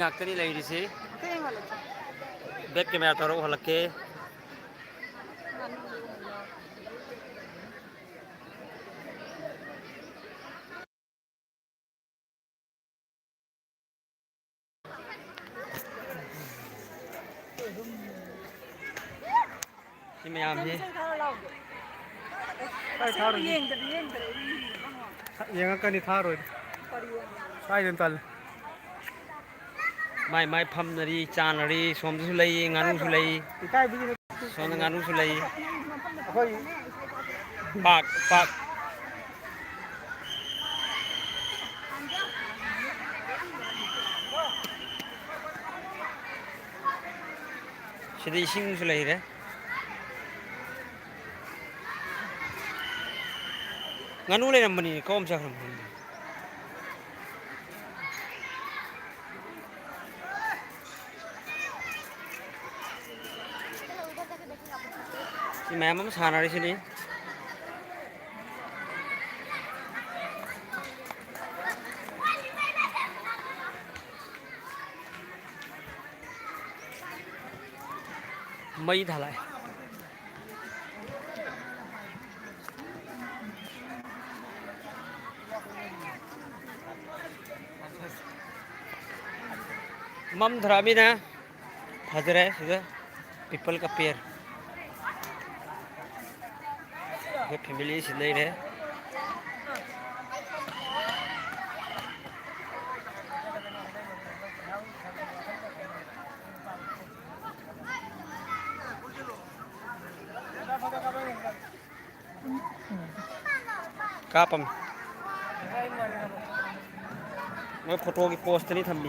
ꯉꯥꯛꯇꯅꯤ ꯂꯩꯔꯤꯁꯤ back camera ꯇꯧꯔ ꯎꯍꯜꯂꯛꯀꯦ ꯁꯤ ꯃꯌꯥꯝꯁꯤ ꯌꯦꯡꯉꯛꯀꯅꯤ ꯊꯥꯔꯣꯏ ꯁ꯭ꯋꯥꯏꯗꯅ ꯇꯜꯂꯦ ꯃꯥꯏ ꯃꯥꯏ ꯐꯝꯅꯔꯤ ꯆꯥꯅꯔꯤ ꯁꯣꯝꯗꯁꯨ ꯂꯩ ꯉꯥꯅꯨꯁꯨ ꯂꯩ ꯁꯣꯝꯗ ꯉꯥꯅꯨꯁꯨ ꯂꯩ ꯄꯥꯛ ꯄꯥꯛ ꯁꯤꯗ ꯏꯁꯤꯡꯁꯨ ꯂꯩꯔꯦ ꯉꯥꯅꯨ ꯂꯩꯔꯝꯕꯅꯤꯅꯦ ꯀꯥꯏ ꯆꯠꯈ꯭ꯔꯕꯅꯣ ꯁꯤ ꯃꯌꯥꯝ ꯑꯃ ꯁꯥꯟꯅꯔꯤꯁꯤꯅꯤ मई ढाला है मम धरामी ना फजर है सीधा पीपल का पेड़ फैमिली से ले रहे कापम मैं फोटो की पोस्ट नहीं थम्बी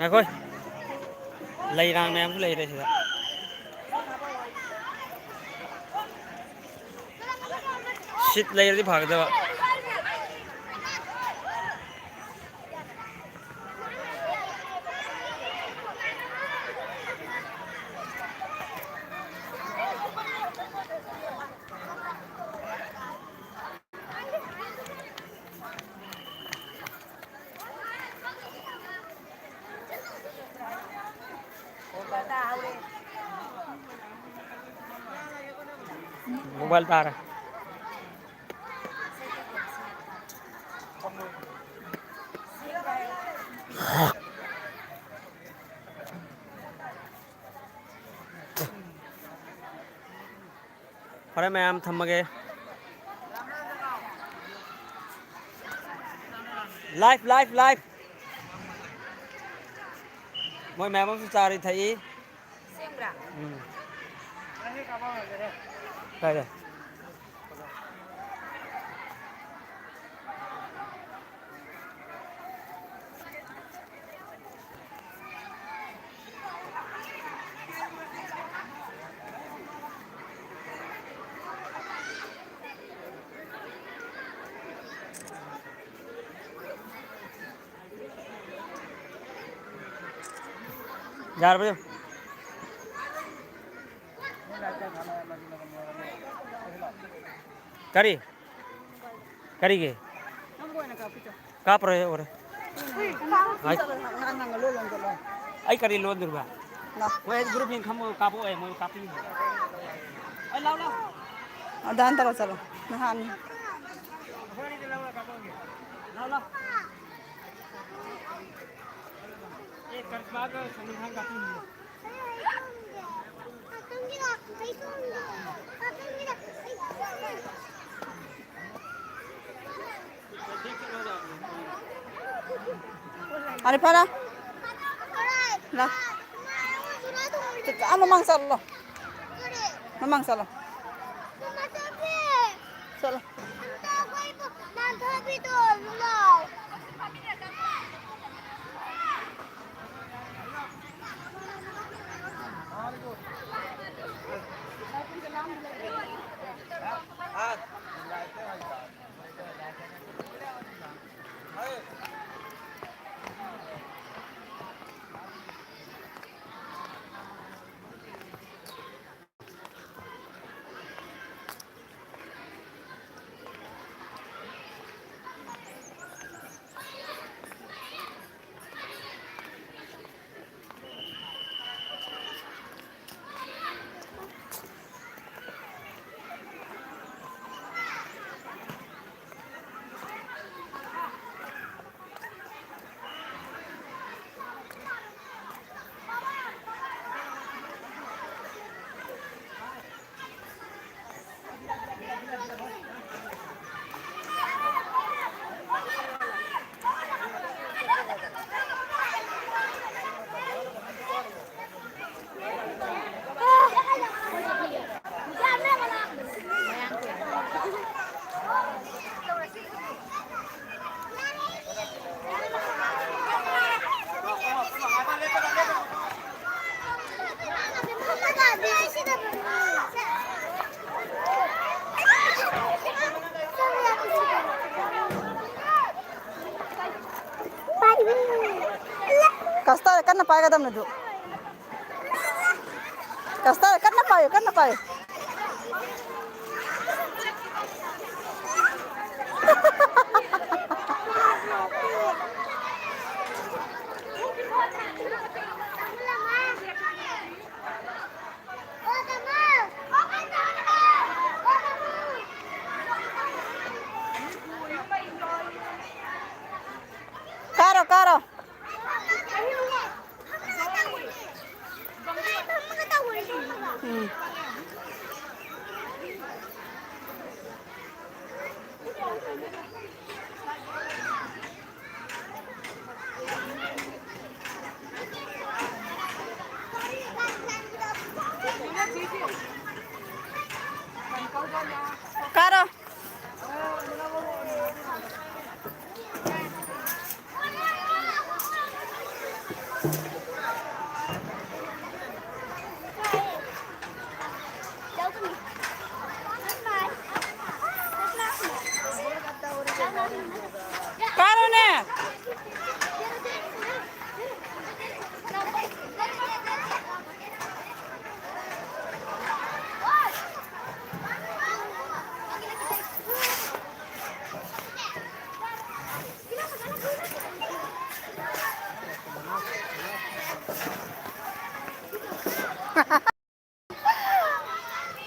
है कोई लई रंग में हम ले रहे थे शीत ले रही भाग दवा मोबाइल तार फरे मैम थमगे लाइफ लाइफ लाइफ मोय मैम से चारी थई सेमरा काय यार बजे करी करी के काप रहे और आई करी लोन दुर्गा वो ग्रुप में हम कापो है मोय कापी आई लाओ लाओ दान तरह चलो नहान लाओ लाओ एक कर्जबाग संविधान कापी अरे पारा ला mamang salo mamang salo चलो Kasta kan na payo kadam na do. Kasta kan na payo, kan na payo. Karo, karo. Karo. Karo ne.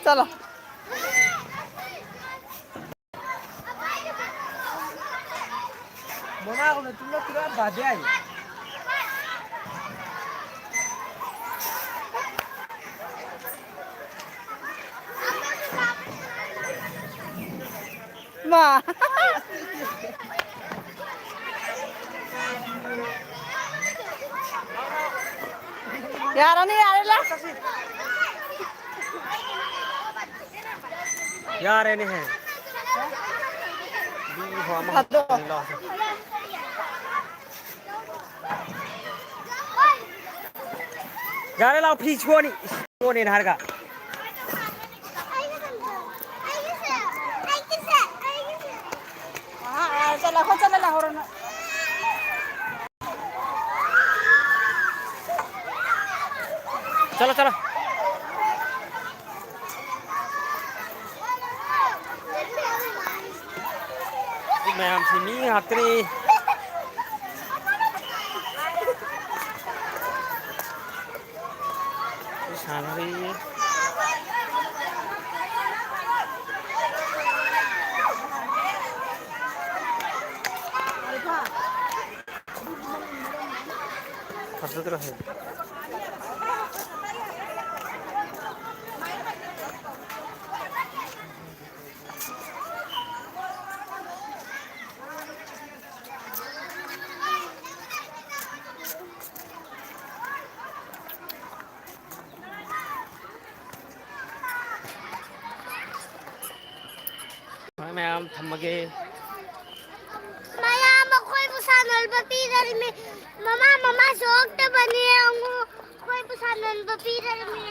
चलो Mama ako na tulog tulog badyan. ma यार नहीं आ रहा यार ये नहीं है जा रहे लाओ फीस वो नहीं नहर का हाँ चला हो चला हो रहा चलो चलो मैम sini hatri Santri खर्च terus ya मैम थमगे Maya, makoy po sa nalbapidal mi. Mama, sook na ba niya ang makoy po sa nalbapidal mi?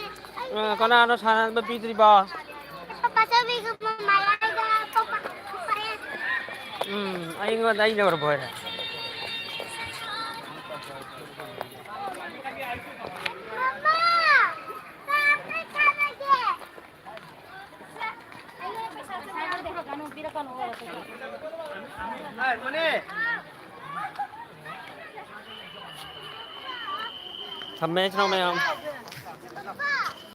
Ay, कौन आनो साना में पीतरी बा papasabi ko mamalay na papa. आई को दाई ले Bhor Mama! Bakit ka lagi? सब match ना ma'am Papa!